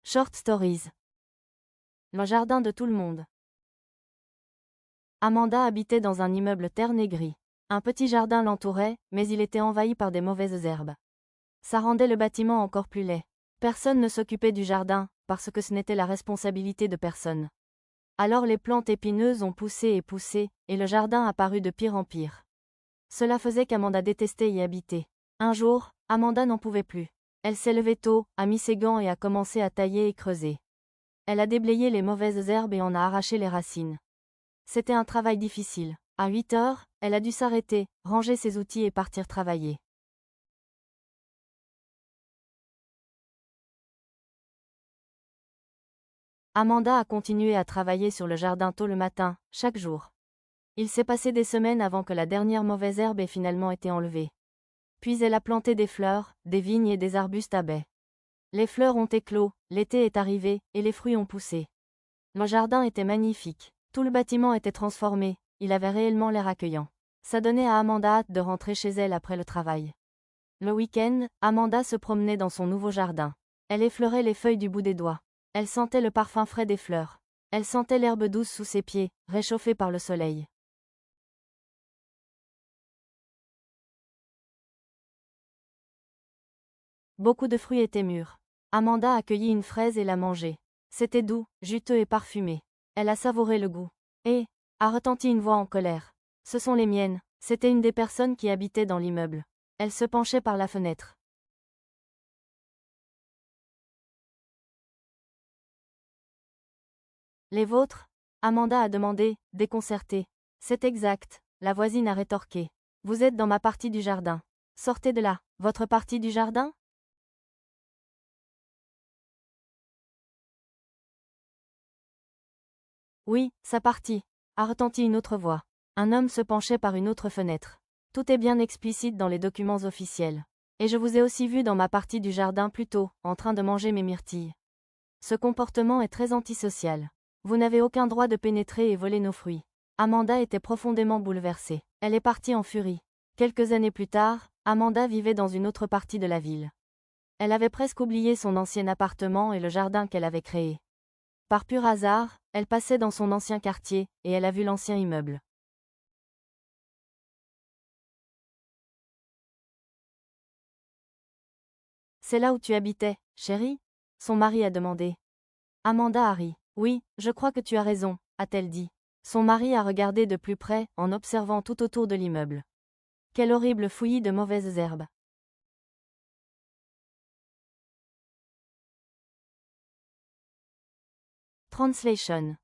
Short Stories. Le jardin de tout le monde. Amanda habitait dans un immeuble terne et gris. Un petit jardin l'entourait, mais il était envahi par des mauvaises herbes. Ça rendait le bâtiment encore plus laid. Personne ne s'occupait du jardin, parce que ce n'était la responsabilité de personne. Alors les plantes épineuses ont poussé et poussé, et le jardin apparut de pire en pire. Cela faisait qu'Amanda détestait y habiter. Un jour, Amanda n'en pouvait plus. Elle s'est levée tôt, a mis ses gants et a commencé à tailler et creuser. Elle a déblayé les mauvaises herbes et en a arraché les racines. C'était un travail difficile. À 8 heures, elle a dû s'arrêter, ranger ses outils et partir travailler. Amanda a continué à travailler sur le jardin tôt le matin, chaque jour. Il s'est passé des semaines avant que la dernière mauvaise herbe ait finalement été enlevée. Puis elle a planté des fleurs, des vignes et des arbustes à baies. Les fleurs ont éclos, l'été est arrivé, et les fruits ont poussé. Le jardin était magnifique. Tout le bâtiment était transformé, il avait réellement l'air accueillant. Ça donnait à Amanda hâte de rentrer chez elle après le travail. Le week-end, Amanda se promenait dans son nouveau jardin. Elle effleurait les feuilles du bout des doigts. Elle sentait le parfum frais des fleurs. Elle sentait l'herbe douce sous ses pieds, réchauffée par le soleil. Beaucoup de fruits étaient mûrs. Amanda a cueilli une fraise et l'a mangée. C'était doux, juteux et parfumé. Elle a savouré le goût. Et, a retenti une voix en colère. Ce sont les miennes. C'était une des personnes qui habitaient dans l'immeuble. Elle se penchait par la fenêtre. Les vôtres? Amanda a demandé, déconcertée. C'est exact, la voisine a rétorqué. Vous êtes dans ma partie du jardin. Sortez de là. Votre partie du jardin? Oui, sa partie. A retenti une autre voix. Un homme se penchait par une autre fenêtre. Tout est bien explicite dans les documents officiels. Et je vous ai aussi vu dans ma partie du jardin plus tôt, en train de manger mes myrtilles. Ce comportement est très antisocial. Vous n'avez aucun droit de pénétrer et voler nos fruits. Amanda était profondément bouleversée. Elle est partie en furie. Quelques années plus tard, Amanda vivait dans une autre partie de la ville. Elle avait presque oublié son ancien appartement et le jardin qu'elle avait créé. Par pur hasard, elle passait dans son ancien quartier, et elle a vu l'ancien immeuble. C'est là où tu habitais, chérie? Son mari a demandé. Amanda a ri. Oui, je crois que tu as raison, a-t-elle dit. Son mari a regardé de plus près, en observant tout autour de l'immeuble. Quel horrible fouillis de mauvaises herbes. Translation.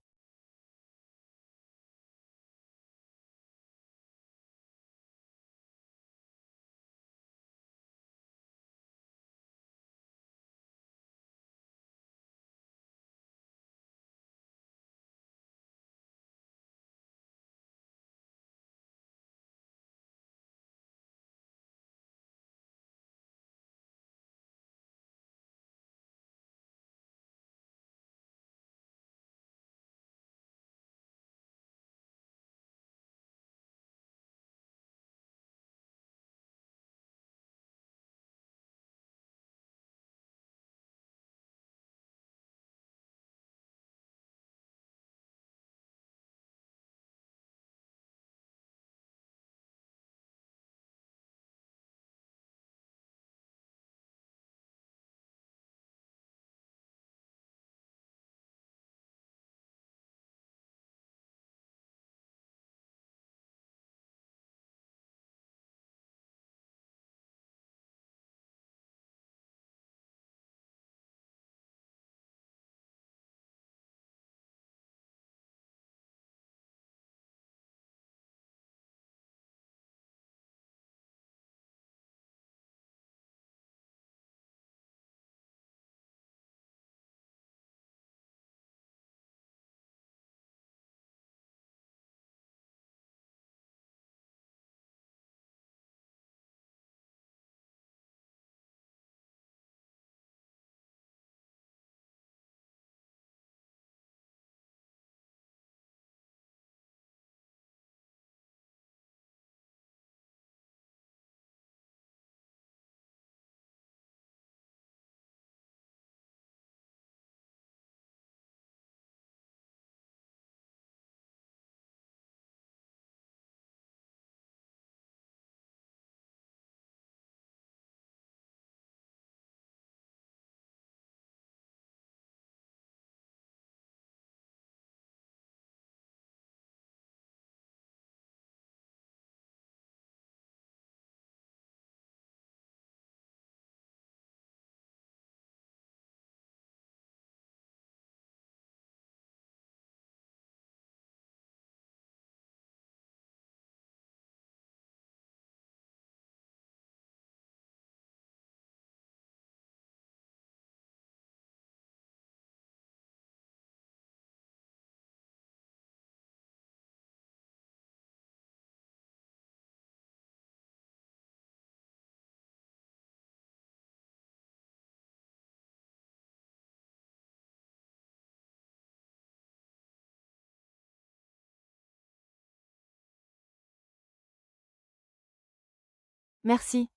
Merci.